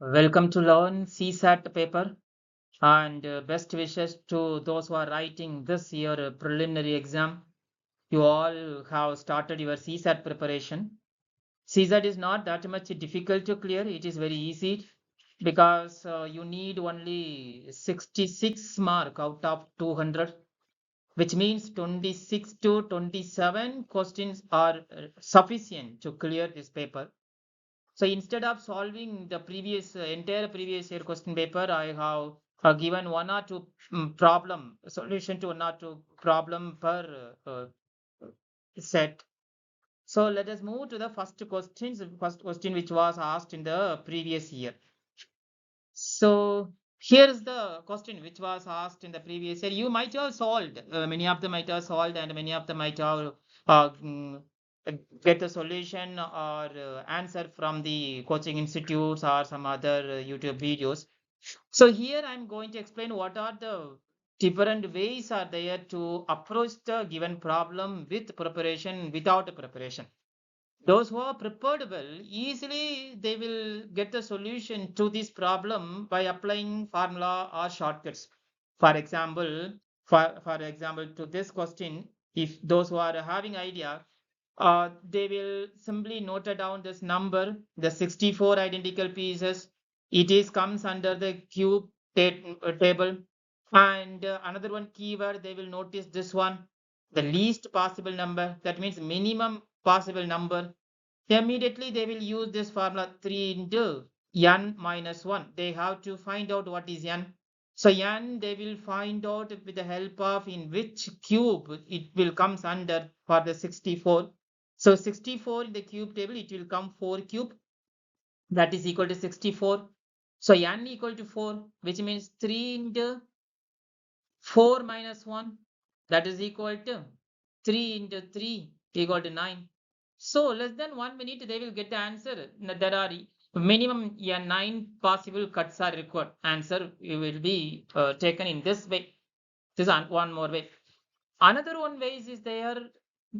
Welcome to learn CSAT paper and best wishes to those who are writing this year preliminary exam. You all have started your CSAT preparation. CSAT is not that much difficult to clear. It is very easy because you need only 66 mark out of 200, which means 26 to 27 questions are sufficient to clear this paper. So instead of solving the entire previous year question paper, I have given one or two problem solution to one or two problem per set. So let us move to the first questions. First question which was asked in the previous year. So here is the question which was asked in the previous year. You might have solved. Many of them might have solved, and many of them might have uh, mm, get a solution or answer from the coaching institutes or some other YouTube videos. So here I'm going to explain what are the different ways are there to approach the given problem with preparation, without preparation. Those who are prepared well, easily they will get the solution to this problem by applying formula or shortcuts. For example, for example, to this question, if those who are having idea, they will simply note down this number, the 64 identical pieces. It is comes under the cube table. And another one keyword, they will notice this one, the least possible number. That means minimum possible number. Immediately they will use this formula 3 into n minus 1. They have to find out what is n. So n they will find out with the help of in which cube it will comes under for the 64. So 64 in the cube table, it will come 4 cube, that is equal to 64. So n equal to 4, which means 3 into 4 minus 1, that is equal to 3 into 3 equal to 9. So less than 1 minute, they will get the answer. There are minimum 9 possible cuts are required. Answer will be taken in this way. This is one more way. Another one ways is there,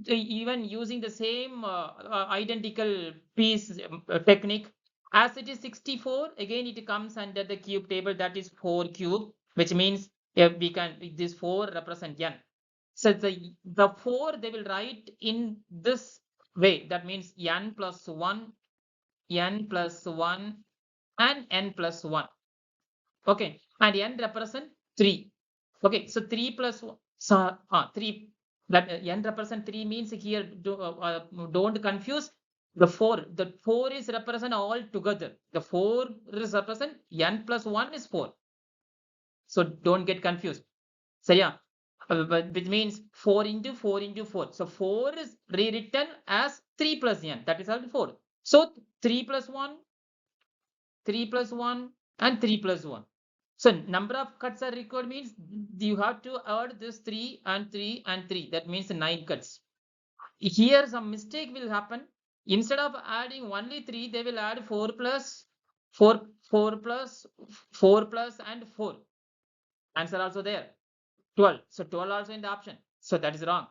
even using the same identical piece technique. As it is 64, again it comes under the cube table, that is 4 cube, which means we can this 4 represent n. So the 4 they will write in this way. That means n plus 1, n plus 1, and n plus 1. Okay, and n represent 3. Okay, so 3 plus 1, so 3, that n represent 3 means here don't confuse the 4. The 4 is represent all together. The 4 is represent n plus 1 is 4. So don't get confused. So yeah, which means 4 into 4 into 4. So 4 is rewritten as 3 plus n. That is also 4. So 3 plus 1, 3 plus 1, and 3 plus 1. So number of cuts are required means you have to add this 3 and 3 and 3. That means 9 cuts. Here some mistake will happen. Instead of adding only 3, they will add 4 plus 4, 4 plus 4 plus and 4. Answer also there. 12. So 12 also in the option. So that is wrong.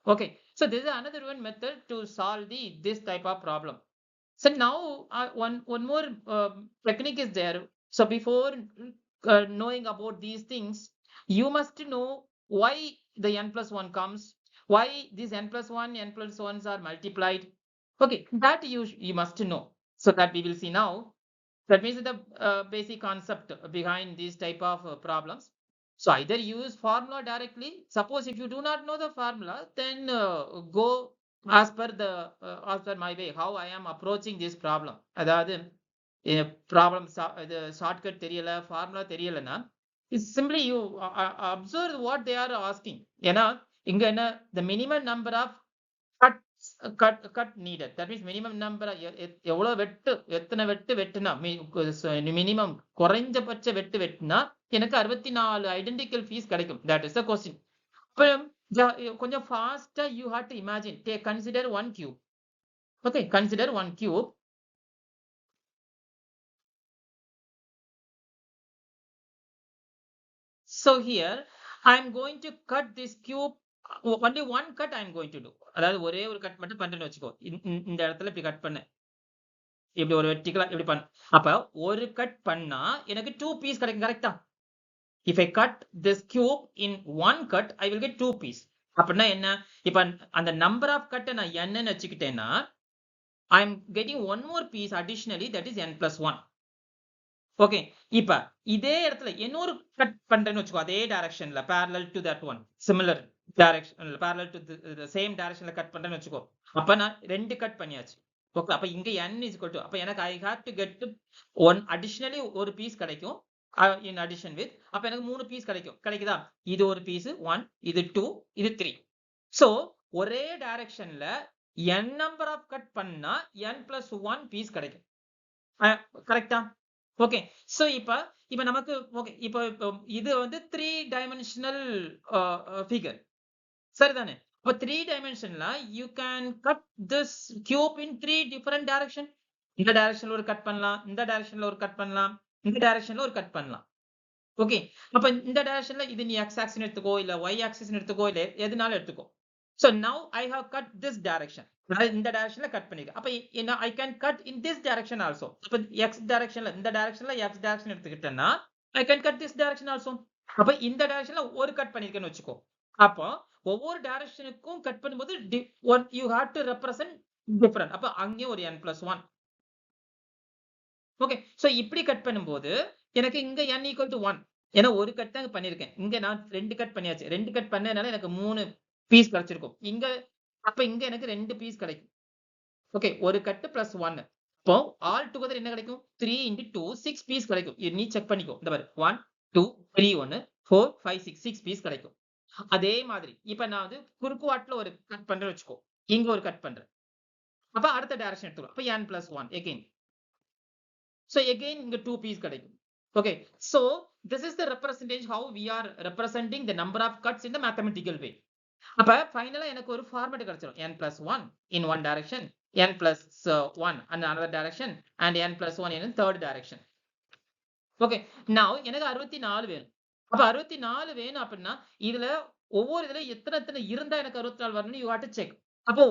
Okay. So this is another one method to solve this type of problem. So now one more technique is there. So before knowing about these things, you must know why the n plus 1 comes, why these n plus 1, n plus 1s are multiplied. Okay, that you must know. So that we will see now. That means the basic concept behind these type of problems. So either use formula directly. Suppose if you do not know the formula, then go as per as per my way how I am approaching this problem. அதாவது problem the shortcut தெரியல formula தெரியலனா is simply you observe what they are asking. ஏன்னா இங்க என்ன the minimum number of cut needed. That means minimum number எவ்வளவு வெட்டு எத்தனை வெட்டு வெட்டுனா மினிமம் குறைஞ்சபட்ச வெட்டு வெட்டுனா எனக்கு 64 ஐடென்டிக்கல் பீஸ் கிடைக்கும். That is the question. அப்புறம் கொஞ்சம் ஃபாஸ்டா you have to imagine. Consider one cube. Okay, consider one cube. So here I am going to cut this cube. Only one cut I am going to do. அதாவது ஒரே ஒரு cut மட்டும் பண்றேன்னு வச்சுக்கோ. இந்த இடத்துல இப்படி கட் பண்ணேன். இப்படி ஒரு வெர்டிகலா இப்படி பண்ண அப்ப ஒரு கட் பண்ணா எனக்கு 2 பீஸ் கிடைக்கும் கரெக்டா if I cut this cube in one cut I will get 2 piece அப்படின்னா என்ன இப்ப அந்த number of cut நான் n ன்னு வச்சுக்கிட்டேன்னா I am getting one more piece additionally that is n plus 1 okay இப்ப இதே இடத்துல இன்னொரு கட் பண்றேன்னு வச்சுக்கோ அதே டைரக்ஷன்ல parallel to that one similar direction parallel to the same directionல கட் பண்றேன்னு வச்சுக்கோ அப்ப நான் ரெண்டு கட் பண்ணியாச்சு ஓகே அப்ப இங்க n is equal to அப்ப எனக்கு I have to get one additionally ஒரு பீஸ் கிடைக்கும் in addition with அப்ப எனக்கு மூணு பீஸ் கிடைக்குதா இது ஒரு பீஸ் 1 இது 2 இது 3 சோ ஒரே டைரக்ஷன்ல n number of கட் பண்ணா n plus 1 பீஸ் கிடைக்கும் கரெக்ட்டா ஓகே சோ இப்ப நமக்கு ஓகே இப்ப இது வந்து 3 டைமென்ஷனல் ஃபிகர் சரிதானே அப்ப 3 டைமென்ஷன்ல you can cut this cube in 3 different direction இந்த டைரக்ஷன்ல ஒரு கட் பண்ணலாம் இந்த டைரக்ஷன்ல ஒரு கட் பண்ணலாம் இந்த டைரக்ஷன்ல ஒரு கட் பண்ணலாம் ஓகே அப்ப இந்த டைரக்ஷன்ல இது நீ x ஆக்சிஸ் எடுத்துக்கோ இல்ல y ஆக்சிஸ் எடுத்துக்கோ இல்ல எதுனாலும் எடுத்துக்கோ so now I have cut this direction இந்த டைரக்ஷன்ல கட் பண்ணிருக்கேன் அப்ப என்ன I can cut in this direction also அப்ப x டைரக்ஷன்ல இந்த டைரக்ஷன்ல x டைரக்ஷன் எடுத்துக்கிட்டேன்னா I can cut this direction also அப்ப இந்த டைரக்ஷன்ல ஒரு கட் பண்ணிருக்கேன்னு வெச்சுக்கோ அப்ப ஒவ்வொரு டைரக்ஷனுக்கும் கட் பண்ணும்போது you have to represent different அப்ப அங்க ஒரு n plus 1 ஓகே சோ இப்படி கட் பண்ணும்போது எனக்கு இங்க n equal to 1 ஏன்னா ஒரு கட் தான் பண்ணிருக்கேன் இங்க நான் ரெண்டு கட் பண்ணியாச்சு ரெண்டு கட் பண்ணதுனால எனக்கு மூணு பீஸ் கிடைச்சிருக்கும் இங்க அப்ப இங்க எனக்கு ரெண்டு பீஸ் கிடைக்கும் ஓகே ஒரு கட் பிளஸ் 1 அப்போ ஆல் டுகெதர் என்ன கிடைக்கும் 3 into 2 6 பீஸ் கிடைக்கும் நீ செக் பண்ணிக்கோ இந்த பாரு 1 2 3 1 4 5 6 6 பீஸ் கிடைக்கும் அதே மாதிரி இப்ப நான் வந்து குறுக்கு வாட்ல ஒரு கட் பண்றேன்னு வெச்சுக்கோ இங்க ஒரு கட் பண்றேன் அப்ப அடுத்த டைரக்ஷன் எடுத்துக்கலாம் அப்ப n plus 1 again so again இங்க 2 பீஸ் கிடைக்கும் okay so this is the representation how we are representing the number of cuts in the mathematical way அப்ப ஃபைனலா எனக்கு ஒரு ஃபார்மட் கிடைச்சிரும் n plus 1 in one direction n plus 1 in another direction and n plus 1 in third direction okay now எனக்கு 64 வேணும் அப்ப 64 வேணும் அப்படினா இதுல ஒவ்வொரு இதுல எத்தனை இருந்தா எனக்கு 64 வரணும் you have to check அப்போ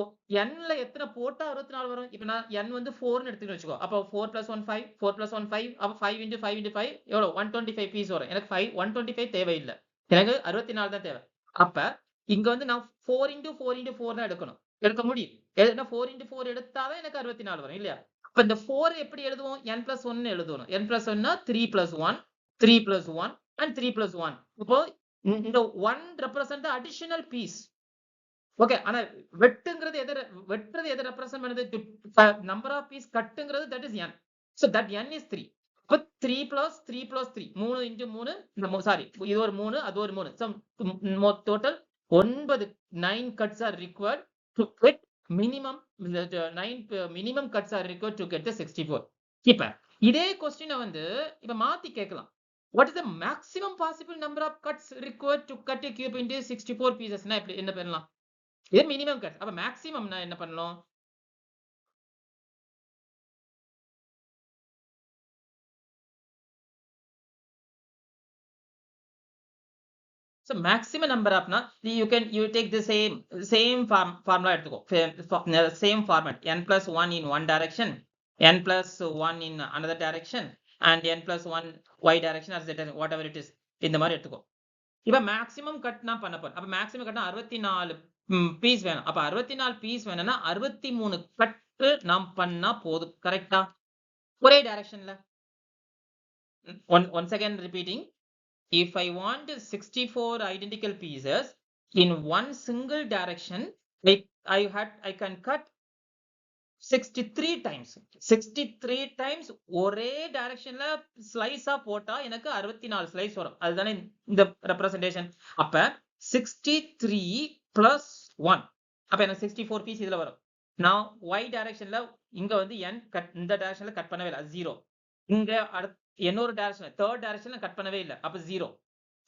n ல எத்தனை போட்டா 64 வரும் இப்போ நான் n வந்து 4 ன்னு எடுத்துட்டு வெச்சுக்கோ அப்போ 4 plus 1 5 4 plus 1 5 அப்ப 5 into 5 into 5 எவ்வளவு 125 பீஸ் வரும் எனக்கு 125 தேவையில்லை எனக்கு 64 தான் தேவை அப்ப இங்க வந்து நான் 4 into 4 into 4 தான் எடுக்க முடியும் ஏன்னா 4 into 4 எடுத்தாவே எனக்கு 64 வரும் இல்லையா அப்ப இந்த 4 எப்படி எழுதுவோம் n plus 1 ன்னு எழுதுவோம் n plus 1 னா 3 plus 1 3 plus 1 and 3 plus 1 இப்போ இந்த 1 represent the additional piece okay ஆனா வெட்டுங்கிறது எதை ரெப்ரசன்ட் பண்ணுது நம்பர் ஆஃப் பீஸ் கட்டுங்கிறது that is n so that n is 3 அப்ப 3 plus 3 plus 3 3 into 3 சாரி இது ஒரு 3 அது ஒரு 3 so total 9 cuts are required to get minimum 9 minimum cuts are required to get the 64 இப்ப இதே क्वेश्चन வந்து இப்ப மாத்தி கேட்கலாம் what is the maximum possible number of cuts required to cut a cube into 64 pieces னா என்ன பண்ணலாம் இது மினிமம் கட் அப்ப மேக்ஸிமம்னா என்ன பண்ணலாம் so maximum number of na you take the same formula எடுத்துக்கோ same format n plus 1 in one direction n plus 1 in another direction and n plus 1 y direction or z direction whatever it is இந்த மாதிரி எடுத்துக்கோ இப்ப maximum cut நான் பண்ண போறேன் அப்ப maximum கட்னா 64 பீஸ் வேணும் அப்ப 64 பீஸ் வேணும்னா 63 கட் நாம் பண்ணா போதும் கரெக்ட்டா ஒரே டைரக்ஷன்ல once again repeating if I want 64 identical pieces in one single direction I can cut 63 times ஒரே டைரக்ஷன்ல ஸ்லைஸா போட்டா எனக்கு 64 ஸ்லைஸ் வரும் அதுதானே இந்த ரெப்ரசன்டேஷன் அப்ப 63 plus 1 அப்ப எனக்கு 64 பீஸ் இதுல வரும் நான் y டைரக்ஷன்ல இங்க வந்து n கட் இந்த டைரக்ஷன்ல கட் பண்ணவே இல்ல 0 இங்க இன்னொரு டைரக்ஷன்ல தேர்ட் டைரக்ஷன்ல கட் பண்ணவே இல்ல அப்ப 0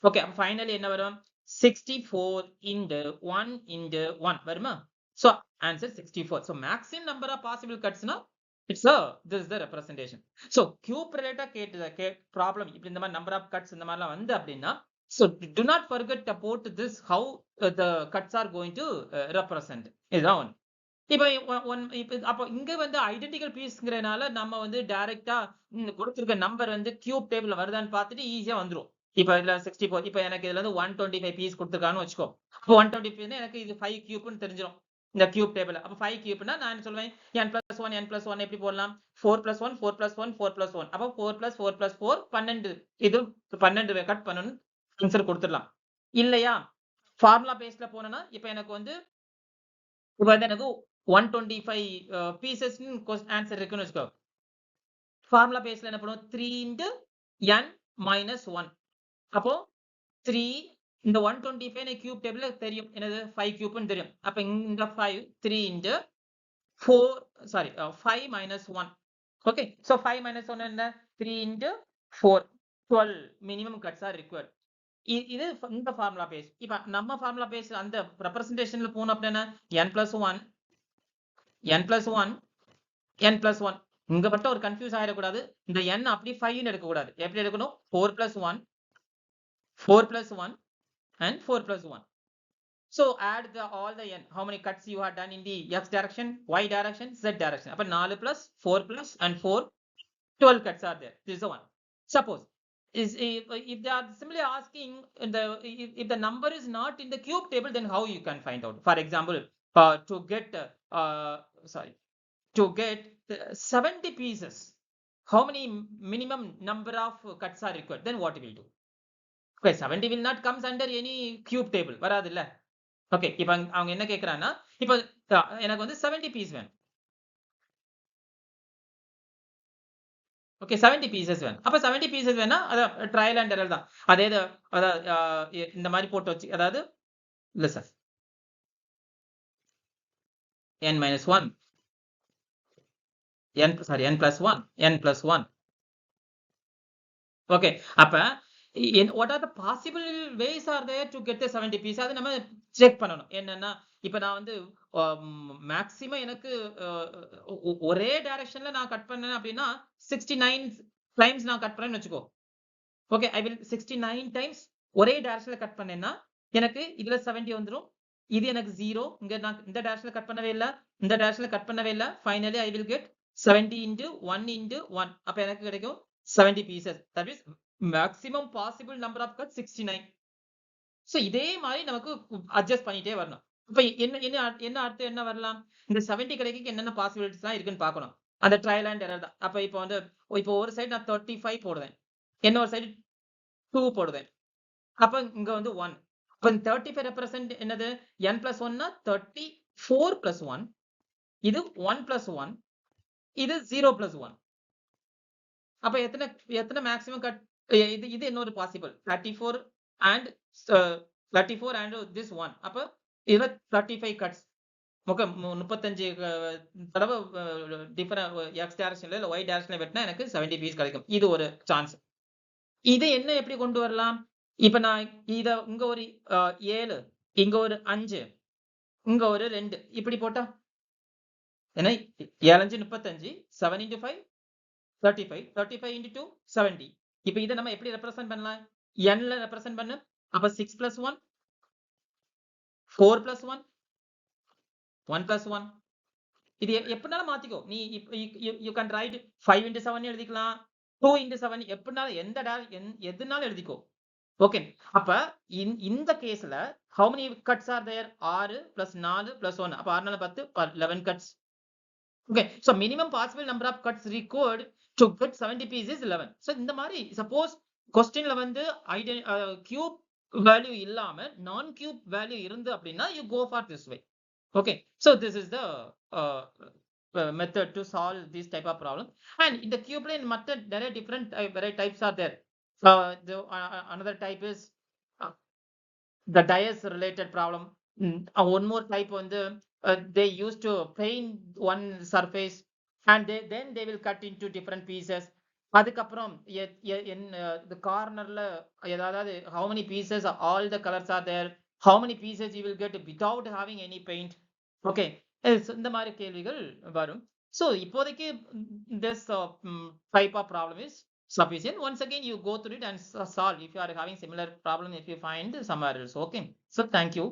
ஓகே அப்ப ஃபைனலி என்ன வரும் 64 into 1 into 1 வருமா so answer 64 so maximum number of possible cuts na this is the representation so cube related கேட்ட problem இப்படி இந்த மாதிரி number of cuts இந்த மாதிரிலாம் வந்து அப்படினா so do not forget about this how the cuts are going to represent இதுதான் இப்ப அப்ப இங்க வந்து ஐடென்டிக்கல் பீஸ்ங்கிறனால நம்ம வந்து டைரக்ட்டா குடுத்திருக்க நம்பர் வந்து கியூப் டேபிள்ல வருதான்னு பார்த்துட்டு ஈஸியா வந்துரும். இப்ப இதுல 64 இப்ப எனக்கு இதுல இருந்து 125 பீஸ் குடுத்துருக்கான்னு வச்சுக்கோ. அப்ப 125 எனக்கு இது 5 கியூப்னு தெரிஞ்சிரும். இந்த கியூப் டேபிள்ல. அப்ப 5 கியூப்னா நான் என்ன சொல்லுவேன்? n+1 எப்படி போடலாம்? 4+1 4+1 4+1 அப்ப 4+4+4 12 இது 12 கட் பண்ணனும் ஆன்சர் குடுத்துடலாம். இல்லையா? ஃபார்முலா பேஸ்ல போனேன்னா இப்ப எனக்கு வந்து இப்ப வந்து எனக்கு 125 பீசஸ்ன்னு ஆன்சர் இருக்குன்னு வச்சுக்கோ. ஃபார்முலா பேஸ்ல என்ன பண்ணுவோம்? 3 இன்டு n மைனஸ் 1. அப்போ 3 இந்த 125 எனக்கு கியூப் டேபிள்ல தெரியும். என்னது 5 கியூப்னு தெரியும். அப்ப இந்த 5 3 into 4 sorry 5 minus 1. Okay. So 5 minus 1 என்ன? 3 into 4 12 minimum cuts are required. இது இந்த ஃபார்முலா பேஸ். இப்ப நம்ம ஃபார்முலா பேஸ் அந்த ரெப்ரசன்டேஷன்ல போனோம் அப்படின்னா n+1 n+1 n+1 இங்க மட்டும் ஒரு கன்ஃபியூஸ் ஆயிடக்கூடாது. இந்த n அப்படி 5ன்னு எடுக்கக்கூடாது. எப்படி எடுக்கணும்? 4+1 4+1 and 4+1. So add all the n. How many cuts you have done in the x direction, y direction, z direction? அப்ப 4 plus 4 plus and 4 12 cuts are there. This is the one. Suppose if they are simply asking if the number is not in the cube table, then how you can find out? For example, to get to get 70 pieces, how many minimum number of cuts are required? Then what will do? Okay, 70 will not comes under any cube table. வராது இல்ல? Okay. இப்ப அவங்க என்ன கேக்குறாங்கன்னா, இப்ப எனக்கு வந்து 70 piece வேணும். Okay 70 pieces வேணும். அப்ப 70 பீசஸ் வேணா அத ட்ரையல் அண்ட் எரர் தான். அதே இந்த மாதிரி போட்டு வச்சு அதாவது இல்ல சார் n-1 n+1 ஓகே. அப்ப what are the possible ways are there to get the 70 piece? அது நம்ம செக் பண்ணணும். என்னன்னா இப்ப நான் வந்து மேக்ஸிமம் எனக்கு ஒரே டைரக்ஷன்ல நான் கட் பண்ணேன் அப்படின்னா 69 டைம்ஸ் நான் கட் பண்ணேன்னு வச்சுக்கோ. ஓகே ஐ வில் 69 டைம்ஸ் ஒரே டைரக்ஷன்ல கட் பண்ணேன்னா எனக்கு இதுல 70 வந்துரும். இது எனக்கு 0. இங்க நான் இந்த டைரக்ஷன்ல கட் பண்ணவே இல்ல. இந்த டைரக்ஷன்ல கட் பண்ணவே இல்ல. Finally I will get 70 into 1 into 1. அப்ப எனக்கு கிடைக்கும் 70 pieces. That is maximum possible number of cut 69. சோ இதே மாதிரி நமக்கு அட்ஜஸ்ட் பண்ணிட்டே வரணும். இப்ப என்ன அடுத்து என்ன வரலாம்? இந்த 70 கிடைக்க என்னென்ன பாசிபிலிட்டிஸ்லாம் இருக்குன்னு பார்க்கணும். அந்த ட்ரையல் அண்ட் எரர் தான். அப்ப இப்ப வந்து இப்போ ஒரு சைடு நான் 35 போடுவேன். இன்னொரு சைடு 2 போடுவேன். அப்ப இங்க வந்து 1. அப்ப 35 ரெப்ரசன்ட் என்னது? n+1 னா 34 plus 1. இது 1 plus 1. இது 0 plus 1. அப்ப எத்தனை மேக்ஸிமம் கட்? இது இன்னொரு possible 34 and 34 and this one. அப்ப இதுல 35 கட்ஸ். ஓகே 35 தடவை டிஃபரண்ட் x டைரக்ஷன்ல இல்ல y டைரக்ஷன்ல வெட்டினா எனக்கு 70 பீஸ் கிடைக்கும். இது ஒரு சான்ஸ். இது என்ன எப்படி கொண்டு வரலாம்? இப்ப நான் இத இங்க ஒரு 7 இங்க ஒரு 5 இங்க ஒரு 2 இப்படி போட்டா என்ன 7 5 35 7 into 5 35 35 into 2 70. இப்ப இத நம்ம எப்படி ரெப்ரசன்ட் பண்ணலாம்? n ல ரெப்ரசன்ட் பண்ணு. அப்ப 6 plus 1 4 plus 1 1 plus 1. இது எப்படினாலும் மாத்திக்கோ. நீ you can write 5 into 7 எழுதிக்கலாம். 2 into 7 எப்படினாலும் எதுனாலும் எழுதிக்கோ. ஓகே. அப்ப இந்த கேஸ்ல how many cuts are there? 6 plus 4 plus 1. அப்ப 6 4 10 11 cuts. Okay. So minimum possible number of cuts required to get 70 pieces is 11. So இந்த மாதிரி suppose questionல வந்து cube value இல்லாம non cube value இருந்து அப்படின்னா you go for this way. Okay. So this is the method to solve this type of problem. And in the cube line method there are different types are there. Another type is the dice related problem. One more type on they used to paint one surface and then they will cut into different pieces. அதுக்கப்புறம் the cornerல ஏதாவது how many pieces all the colors are there, how many pieces you will get without having any paint. Okay. இந்த மாதிரி கேள்விகள் வரும். So இப்போதைக்கு this type of problem is sufficient. Once again you go through it and solve if you are having similar problem, if you find somewhere else. Okay. So thank you.